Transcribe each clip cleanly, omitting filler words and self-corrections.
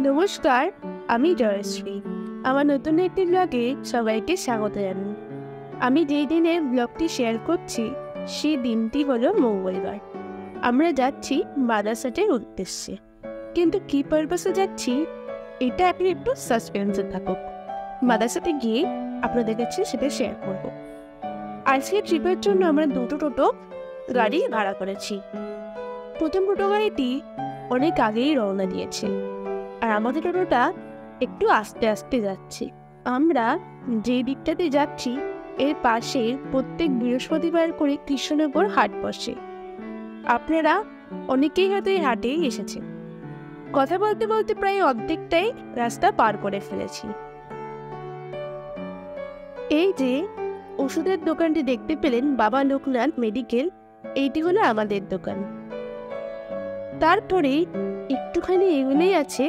নমস্কার, আমি জয়শ্রী। আমার নতুন একটি ব্লগে সবাইকে স্বাগত জানাই। আমি যেই দিনের ব্লগটি শেয়ার করছি সেই দিনটি হলো মঙ্গলবার। আমরা যাচ্ছি মাদারসাটের উদ্দেশ্যে, কিন্তু কী পারপাসে যাচ্ছি এটা এখন একটু সাসপেন্সে থাকুক। মাদারসাটে গিয়ে আপনাদের কাছে সেটা শেয়ার করব। আজকে ট্রিপের জন্য আমরা দুটো টোটো গাড়ি ভাড়া করেছি। প্রথম টোটো গাড়িটি অনেক আগেই রওনা দিয়েছে, আর আমাদের টোটোটা একটু আস্তে আস্তে যাচ্ছে। আমরা যে দিকটাতে যাচ্ছি এর পাশে প্রত্যেক বৃহস্পতিবার করে কৃষ্ণনগর হাট বসে। আপনারা অনেকেই হয়তো এই হাটে এসেছেন। কথা বলতে বলতে প্রায় অর্ধেকটাই রাস্তা পার করে ফেলেছি। এই যে ওষুধের দোকানটি দেখতে পেলেন, বাবা লোকনাথ মেডিকেল, এইটি হলো আমাদের দোকান। তারপরে একটুখানি এগুলোই আছে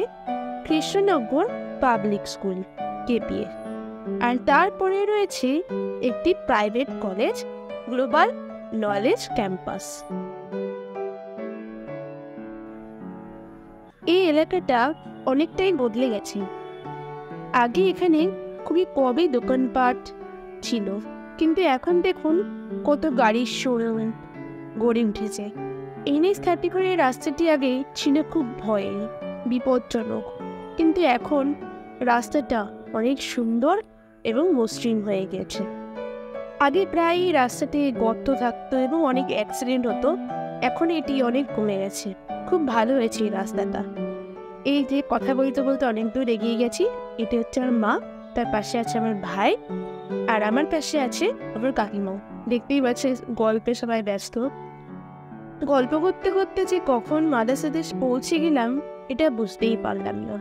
কৃষ্ণনগর পাবলিক স্কুল কেপিএ, আর তারপরে রয়েছে একটি private college, global knowledge campus. এই এলাকাটা অনেকটাই বদলে গেছে। আগে এখানে খুবই কমই দোকানপাট ছিল, কিন্তু এখন দেখুন কত গাড়ির শোরুম গড়ে উঠেছে। NH-34 এর রাস্তাটি আগে ছিল খুব ভয়ের, বিপজ্জনক, কিন্তু এখন রাস্তাটা অনেক সুন্দর এবং মসৃণ হয়ে গেছে। আগে প্রায় রাস্তাতে গর্ত থাকতো এবং অনেক অ্যাক্সিডেন্ট হতো, এখন এটি অনেক কমে গেছে। খুব ভালো হয়েছে এই রাস্তাটা। এই যে কথা বলতে বলতে অনেক দূর এগিয়ে গেছি। এটা হচ্ছে আমার মা, তার পাশে আছে আমার ভাই, আর আমার পাশে আছে আমার কাকিমা। দেখতেই পাচ্ছে গল্পে সবাই ব্যস্ত। গল্প করতে করতে যে কখন মাদারসাটে পৌঁছে গেলাম এটা বুঝতেই পারলাম না।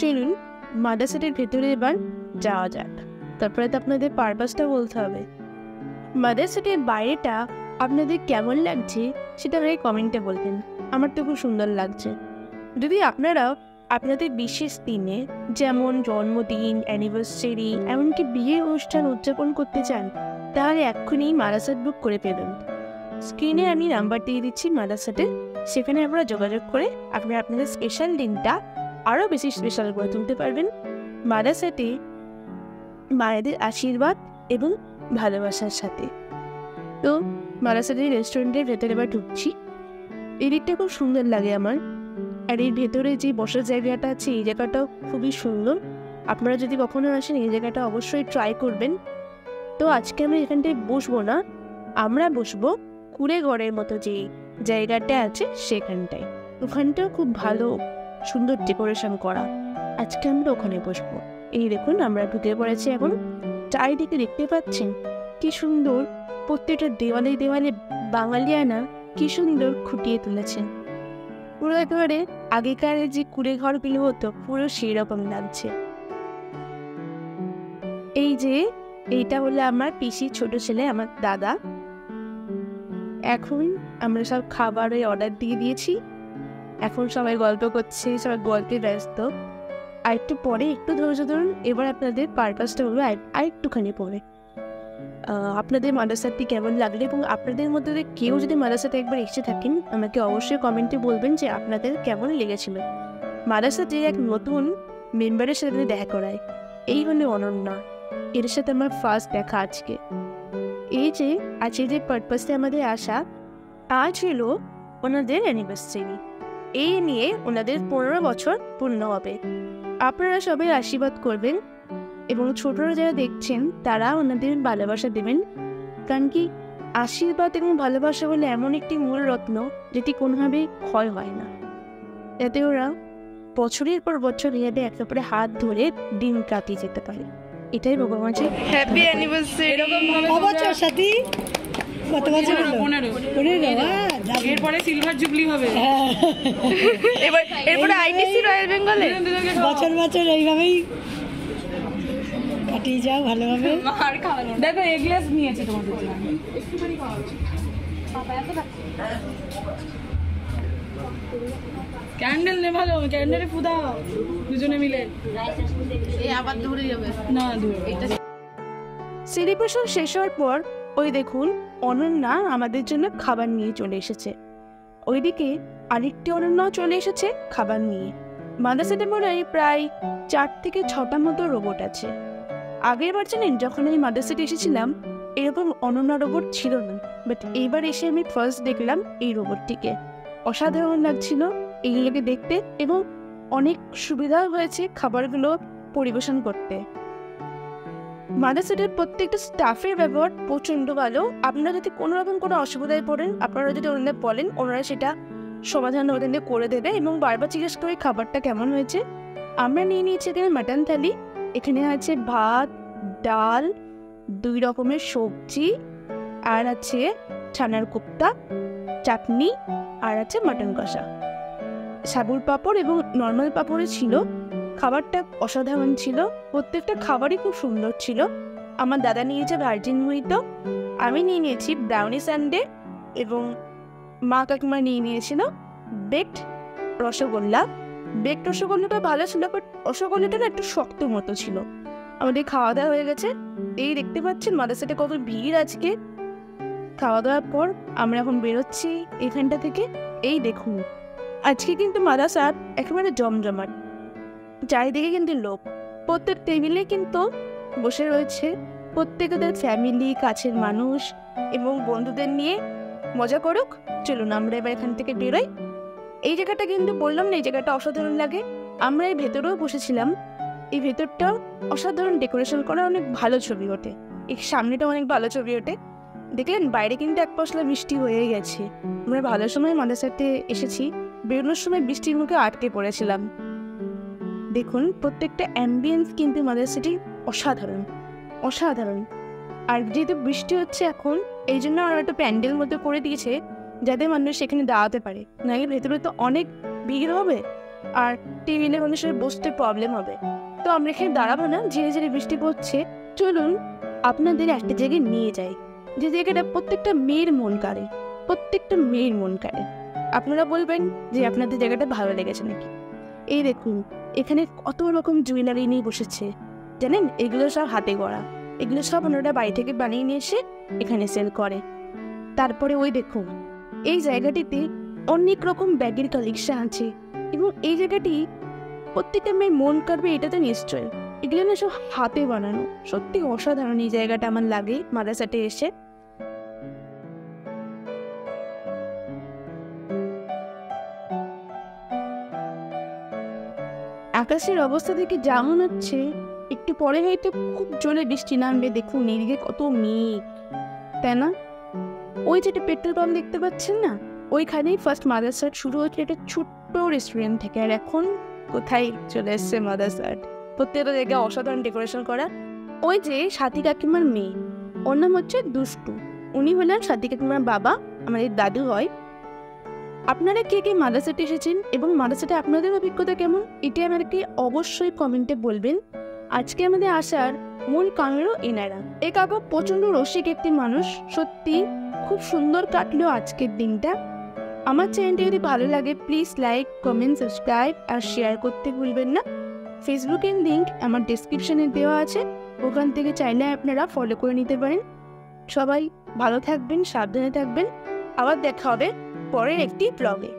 চলুন মাদারসাটের ভেতরে এবার যাওয়া যাক, তারপরে তো আপনাদের পারপাসটা বলতে হবে। মাদারসাটের বাইরেটা আপনাদের কেমন লাগছে সেটা আমাকে কমেন্টে বলবেন। আমার তো খুব সুন্দর লাগছে। যদি আপনারাও আপনাদের বিশেষ দিনে, যেমন জন্মদিন, অ্যানিভার্সারি, এমনকি বিয়ের অনুষ্ঠান উদযাপন করতে চান, তাহলে এক্ষুনি মাদারসাট বুক করে ফেলুন। স্ক্রিনে আমি নাম্বার দিয়ে দিচ্ছি মাদারসাটের, সেখানে আপনারা যোগাযোগ করে আপনারা আপনাদের স্পেশাল দিনটা আরও বেশি স্পেশাল করে তুলতে পারবেন মাদারসাটে মায়েদের আশীর্বাদ এবং ভালোবাসার সাথে। তো মাদারসাটের রেস্টুরেন্টের ভেতরে এবার ঢুকছি। এই দিকটা খুব সুন্দর লাগে আমার, আর এর ভেতরে যে বসার জায়গাটা আছে এই জায়গাটাও খুবই সুন্দর। আপনারা যদি কখনো আসেন এই জায়গাটা অবশ্যই ট্রাই করবেন। তো আজকে আমরা এখানটায় বসবো না, আমরা বসবো কুড়েঘরের মতো যে জায়গাটা আছে সেখানটায়। ওখানটাও খুব ভালো সুন্দর ডেকোরেশন করা। আজকে আমরা ওখানে বসবো। এই দেখুন আমরা ঢুকে পড়েছি এখন। চারিদিকে দেখতে পাচ্ছেন কি সুন্দর, প্রত্যেকটা দেওয়ালে দেওয়ালে বাঙালিয়ানা কি সুন্দর ফুটিয়ে তুলেছেন। পুরো একেবারে আগেকার যে কুড়ে ঘরগুলো হতো পুরো সেই রকম লাগছে। এই যে এইটা হলো আমার পিসির ছোট ছেলে, আমার দাদা। এখন আমরা সব খাবারের অর্ডার দিয়ে দিয়েছি। এখন সবাই গল্প করছে, সবাই গল্পে ব্যস্ত। আর একটু পরে, একটু ধৈর্য ধরুন, এবার আপনাদের পারপাসটা হলো আর একটুখানি পরে। আপনাদের মাদারসাটটি কেমন লাগলো, এবং আপনাদের মধ্যে কেউ যদি মাদারসাটে একবার এসে থাকেন আমাকে অবশ্যই কমেন্টে বলবেন যে আপনাদের কেমন লেগেছিল। মাদারসাটে এক নতুন মেম্বারের সাথে দেখা করায়, এই হলো অনন্যা। এর সাথে আমার ফার্স্ট দেখা আজকে। এই যে আজকে যে পারপাসে আমাদের আসা, আজ হলো ওনাদের অ্যানিভার্সারি। এই নিয়ে ওনাদের 15 বছর পূর্ণ হবে। আপনারা সবাই আশীর্বাদ করবেন, এবং ছোটরা যারা দেখছেন তারা ওনাদের ভালোবাসা দেবেন। কারণ কি, আশীর্বাদ এবং ভালোবাসা হলো এমন একটি মূল রত্ন যেটি কোনোভাবেই ক্ষয় হয় না, যাতে ওরা বছরের পর বছর এভাবে একে অপরের হাত ধরে দিন কাটিয়ে যেতে পারে। এটাই ভগবান চাই। Happy anniversary. বছর সাথী কত বছর হলো? 15। এরপরে সিলভার জুবলি হবে। এরপরে আইটিসি রয়্যাল বেঙ্গলে বছর বছর এইভাবেই কাটিয়ে যাও ভালোভাবে। দেখো এক গ্লাস নিয়েছে তোমাদের জন্য। ক্যান্ডেল নে, ভালো ক্যান্ডেলে ফুদা দুজনে মিলে। আবার দূরে যাবে না, দূরে। সেলিব্রেশন শেষ হওয়ার পর ওই দেখুন অনন্যা আমাদের জন্য খাবার নিয়ে চলে এসেছে। ওইদিকে আরেকটি অনন্যাও চলে এসেছে খাবার নিয়ে। মাদারসেটে মনে হয় প্রায় 4 থেকে 6টা মতো রোবট আছে। আগের বার জানেন যখন আমি মাদারসেটে এসেছিলাম এরকম অনন্য রোবট ছিল না, বাট এইবার এসে আমি ফার্স্ট দেখলাম এই রোবটটিকে। অসাধারণ লাগছিল এইগুলোকে দেখতে, এবং অনেক সুবিধাও হয়েছে খাবারগুলো পরিবেশন করতে। মাদারসেটের প্রত্যেকটা স্টাফের ব্যবহার প্রচণ্ড ভালো। আপনারা যদি কোনো রকম কোনো অসুবিধায় পড়েন, আপনারা যদি ওনাদের বলেন, ওনারা সেটা সমাধান ওদের করে দেবে এবং বারবার জিজ্ঞেস করে খাবারটা কেমন হয়েছে। আমরা নিয়ে নিয়েছি এখানে মাটন থালি। এখানে আছে ভাত, ডাল, 2 রকমের সবজি, আর আছে ছানার কোপ্তা, চাটনি, আর আছে মাটন কষা। সাবুর পাঁপড় এবং নর্মাল পাঁপড়ে ছিল। খাবারটা অসাধারণ ছিল, প্রত্যেকটা খাবারই খুব সুন্দর ছিল। আমার দাদা নিয়েছে ভার্জিন মুইতো, আমি নিয়ে নিয়েছি ব্রাউনি স্যান্ডে, এবং মা কাকিমা নিয়ে নিয়েছিল বেকড রসগোল্লা। বেকড রসগোল্লাটা ভালো ছিল, বাট রসগোল্লাটা না একটু শক্ত মতো ছিল। আমাদের খাওয়া দাওয়া হয়ে গেছে। এই দেখতে পাচ্ছেন মাদারসেটে কত ভিড় আজকে। খাওয়া দাওয়ার পর আমরা এখন বেরোচ্ছি এখানটা থেকে। এই দেখুন আজকে কিন্তু মাদারসেট একেবারে জমজমাট, চারিদিকে কিন্তু লোক। প্রত্যেক টেবিলে কিন্তু বসে রয়েছে প্রত্যেকের ফ্যামিলি, কাছের মানুষ এবং বন্ধুদের নিয়ে মজা করুক। চলুন আমরা এবার এখান থেকে বেরোই। এই জায়গাটা কিন্তু বললাম না, এই জায়গাটা অসাধারণ লাগে। আমরা এই ভেতরেও বসেছিলাম। এই ভেতরটা অসাধারণ ডেকোরেশন করা, অনেক ভালো ছবি ওঠে। এই সামনেটা অনেক ভালো ছবি ওঠে। দেখলেন বাইরে কিন্তু এক পশলা বৃষ্টি হয়ে গেছে। আমরা ভালো সময় মাদারসেটে এসেছি, বেরোনোর সময় বৃষ্টির মুখে আটকে পড়েছিলাম। দেখুন প্রত্যেকটা অ্যাম্বিয়েন্স কিন্তু মাদারসেটে অসাধারণ অসাধারণ। আর যেহেতু বৃষ্টি হচ্ছে এখন, এই জন্য আর একটা প্যান্ডেল মতো করে দিয়েছে যাতে মানুষ সেখানে দাঁড়াতে পারে, নাকি ভেতরে তো অনেক ভিড় হবে আর টেবিলে মানুষের বসতে প্রবলেম হবে। তো আমরা এখানে দাঁড়াবো না, ধীরে ধীরে বৃষ্টি পড়ছে। চলুন আপনাদের একটা জায়গায় নিয়ে যাই, যে জায়গাটা প্রত্যেকটা মেয়ের মন কাড়ে, প্রত্যেকটা মেয়ের মন কাড়ে। আপনারা বলবেন যে আপনাদের জায়গাটা ভালো লেগেছে নাকি। এই দেখুন এখানে কত রকম জুয়েলারি নিয়ে বসেছে, জানেন এগুলো সব হাতে গড়া, এগুলো সব ওনারা বাড়ি থেকে বানিয়ে নিয়ে এসে এখানে সেল করে। তারপরে ওই দেখুন এই জায়গাটিতে অনেক রকম ব্যাগের কালেকশন আছে, এবং এই জায়গাটি প্রত্যেকটা মেয়ের মন কাড়বে এটা তো নিশ্চয়। এগুলো না সব হাতে বানানো, সত্যি অসাধারণ এই জায়গাটা আমার লাগে মাদারসেটে এসে। আকাশের অবস্থা থেকে যা মনে হচ্ছে একটু পরে হয়তো খুব জোরে বৃষ্টি নামবে। দেখুন এদিকে কত মেঘ, তাই না? ওই যেটা পেট্রোল পাম্প দেখতে পাচ্ছেন না, ওইখানেই ফার্স্ট মাদারসেট শুরু হচ্ছে একটা ছোট্ট রেস্টুরেন্ট থেকে। আর এখন কোথায় চলে এসছে মাদারসেট, প্রত্যেকটা জায়গায় অসাধারণ ডেকোরেশন করা। ওই যে সাথী কাকিমার মেয়ে, ওর নাম হচ্ছে দুষ্টু। উনি হলেন সাথী কাকিমার বাবা, আমাদের দাদু হয়। আপনারা কে কে মাদারসেটে এসেছেন এবং মাদারসেটে আপনাদের অভিজ্ঞতা কেমন, এটি আমাদেরকে অবশ্যই কমেন্টে বলবেন। আজকে আমাদের আসার মূল কারণও এনারা। এ কাকা প্রচণ্ড রসিক একটি মানুষ, সত্যি খুব সুন্দর কাটলো আজকের দিনটা। আমার চ্যানেলটি যদি ভালো লাগে প্লিজ লাইক, কমেন্ট, সাবস্ক্রাইব আর শেয়ার করতে ভুলবেন না। ফেসবুকের লিঙ্ক আমার ডেসক্রিপশনে দেওয়া আছে, ওখান থেকে চাইলে আপনারা ফলো করে নিতে পারেন। সবাই ভালো থাকবেন, সাবধানে থাকবেন। আবার দেখা হবে পরের একটি ব্লগে।